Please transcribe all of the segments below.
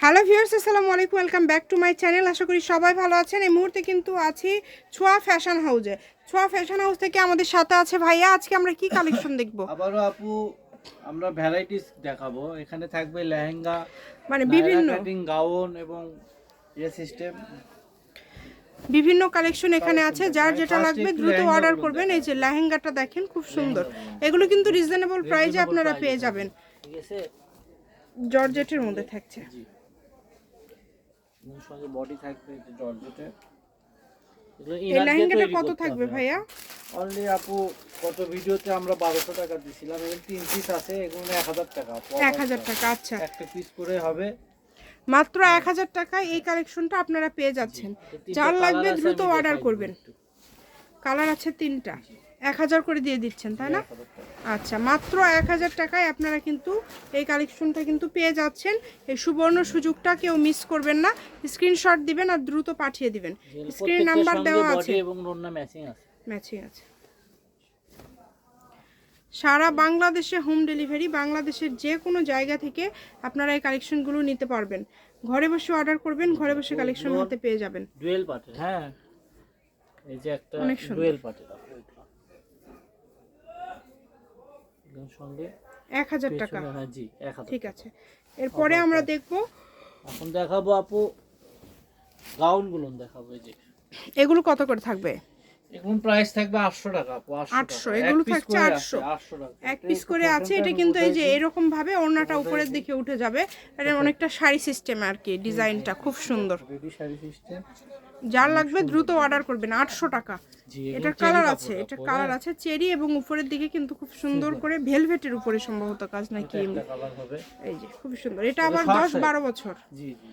Hello viewers, আসসালামু আলাইকুম, welcome back to my channel. আশা করি সবাই ভালো আছেন। এই মুহূর্তে কিন্তু আছি ছোঁয়া ফ্যাশন হাউসে। ছোঁয়া ফ্যাশন হাউস থেকে আমাদের সাথে আছে ভাইয়া। আজকে আমরা কি কালেকশন দেখব? আবারও আপু আমরা ভ্যারাইটিস দেখাবো। এখানে থাকবে লেহেঙ্গা, মানে বিভিন্ন কাটিং, গাউন এবং সিস্টেম বিভিন্ন কালেকশন এখানে আছে। যার যেটা লাগবে দ্রুত অর্ডার করবেন। এই যে লেহেঙ্গাটা দেখেন, খুব সুন্দর। এগুলো কিন্তু রিজনেবল প্রাইসে আপনারা পেয়ে যাবেন। ঠিক আছে, জর্জেটের মধ্যে থাকছে। এর সঙ্গে বডি থাকবে জর্জেটের। এই লেহেঙ্গাটা কত থাকবে ভাইয়া? অনলি আপু কত ভিডিওতে আমরা 1200 টাকা দিছিলাম। এর 3 পিস আছে, এগুলো 1000 টাকা। 1000 টাকা। আচ্ছা, একটা পিস করে হবে মাত্র 1000 টাকায় এই কালেকশনটা আপনারা পেয়ে যাচ্ছেন। যার লাগবে দ্রুত অর্ডার করবেন। কালার আছে 3টা, 1000 করে দিয়ে দিচ্ছেন, তাই না? আচ্ছা, মাত্র 1000 টাকায় আপনারা কিন্তু এই কালেকশনটা কিন্তু পেয়ে যাচ্ছেন। এই সুবর্ণ সুযোগটা কেউ মিস করবেন না। স্ক্রিনশট দিবেন আর দ্রুত পাঠিয়ে দিবেন। স্ক্রিন নাম্বার দেওয়া আছে এবং ওড়না ম্যাচিং আছে। সারা বাংলাদেশে হোম ডেলিভারি। বাংলাদেশের যে কোনো জায়গা থেকে আপনারা এই কালেকশনগুলো নিতে পারবেন। ঘরে বসে অর্ডার করবেন, ঘরে বসে কালেকশন হাতে পেয়ে যাবেন। ডুয়েল পার্টের, হ্যাঁ, এই যে একটা ডুয়েল পার্টের এর সঙ্গে 1000 টাকা। হ্যাঁ জি, 1000। ঠিক আছে, এরপরে আমরা দেখব, এখন দেখাবো আপু গাউনগুলো দেখাবো। এই যে এগুলো কত করে থাকবে? এগুলোর প্রাইস থাকবে 800 টাকা আপু। 800, এগুলো থাকছে 800 টাকা। এক পিস করে আছে। এটা কিন্তু এই যে এরকম ভাবে ওড়নাটা উপরের দিকে উঠে যাবে। এটা অনেকটা শাড়ি সিস্টেম আর কি, ডিজাইনটা খুব সুন্দর। Baby sari system. যার লাগবে দ্রুত অর্ডার করবেন। 800 টাকা। এটা কালার আছে, এটা কালার আছে চেরি, এবং উপরের দিকে কিন্তু খুব সুন্দর করে ভেলভেটের উপরে সম্ভবত কাজ নাকি, এই যে খুব সুন্দর। এটা আবার 10-12 বছর, জি জি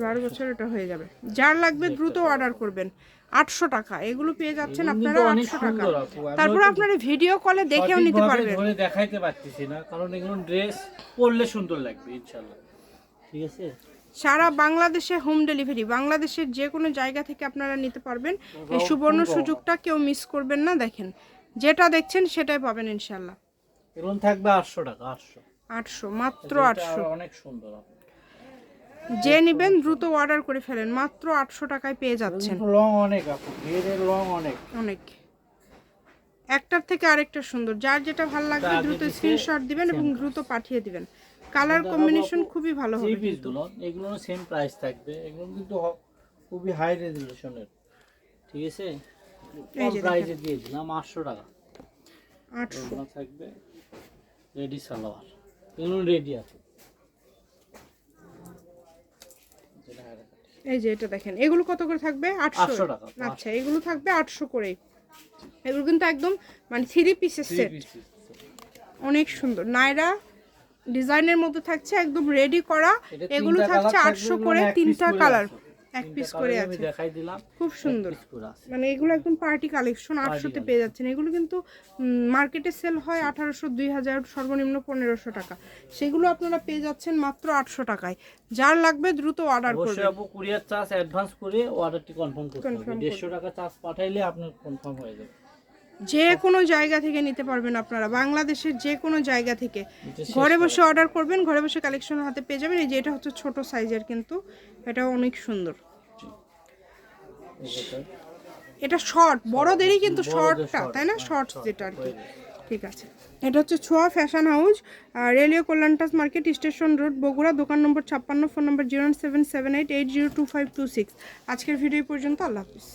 12 বছর এটা হয়ে যাবে। যার লাগবে দ্রুত অর্ডার করবেন। 800 টাকা এগুলো পেয়ে যাচ্ছেন আপনারা, 800 টাকা। তারপর আপনারা ভিডিও কলে দেখেও নিতে পারবেন। ধরে দেখাইতে পারতেছি না কারণ এগুলো ড্রেস পরলে সুন্দর লাগবে ইনশাআল্লাহ। ঠিক আছে, সারা বাংলাদেশে হোম ডেলিভারি। বাংলাদেশের যে কোনো জায়গা থেকে আপনারা নিতে পারবেন। এই সুবর্ণ সুযোগটা কেউ মিস করবেন না। দেখেন, যেটা দেখছেন সেটাই পাবেন ইনশাআল্লাহ। এগুলো থাকবে 800 টাকা। 800, মাত্র 800। অনেক সুন্দর। যে নেবেন দ্রুত অর্ডার করে ফেলেন, মাত্র 800 টাকায় পেয়ে যাচ্ছেন। লং অনেক আপু, এর লং অনেক অনেক, একটার থেকে আরেকটা সুন্দর। যার যেটা ভালো লাগবে দ্রুত স্ক্রিনশট দিবেন এবং দ্রুত পাঠিয়ে দিবেন। কালার কম্বিনেশন খুবই ভালো হবে কিন্তু। এগুলো সেম প্রাইস থাকবে। এগুলো কিন্তু খুবই হাই রেজোলিউশনের। ঠিক আছে, এই যে প্রাইসে দিয়ে দিলাম 800 টাকা। 800 থাকবে। রেডি সালোয়ার, এগুলো রেডি আছে। এই যে এটা দেখেন, এগুলো কত করে থাকবে? 800 টাকা। আচ্ছা, এগুলো থাকবে 800 করে। এগুলো কিন্তু একদম মানে 3 পিসের সেট, অনেক সুন্দর। নায়রা ডিজাইনের মধ্যে থাকছে, একদম রেডি করা। এগুলো থাকছে 800 করে, 3টা কালার, এক পিস করে আছে। দেখাই দিলাম, খুব সুন্দর। মানে এগুলো একদম পার্টি কালেকশন, 800 তে পেয়ে যাচ্ছেন। এগুলো কিন্তু মার্কেটে সেল হয় 1800, 2000, সর্বনিম্ন 1500 টাকা। সেগুলো আপনারা পেয়ে যাচ্ছেন মাত্র 800 টাকায়। যার লাগবে দ্রুত অর্ডার করবেন। অবশ্যই আপু কুরিয়ার চার্জ অ্যাডভান্স করে অর্ডারটি কনফার্ম করতে হবে। 150 টাকা চার্জ পাঠাইলে আপনার কনফার্ম হয়ে যাবে। যে কোনো জায়গা থেকে নিতে পারবেন আপনারা, বাংলাদেশের যে কোনো জায়গা থেকে। ঘরে বসে অর্ডার করবেন, ঘরে বসে কালেকশন হাতে পেয়ে যাবেন। এই যে এটা হচ্ছে ছোট সাইজের, কিন্তু এটা অনেক সুন্দর। এটা শর্ট, বড়দেরই কিন্তু শর্টটা, তাই না? শর্টস যেটা আর কি। ঠিক আছে, এটা হচ্ছে ছোঁয়া ফ্যাশন হাউস, রেলওয়ে কল্যাণটাস মার্কেট, স্টেশন রোড, বগুড়া। দোকান নম্বর 56, ফোন নম্বর 01778802526। আজকের ভিডিও পর্যন্ত। আল্লাহ হাফিজ।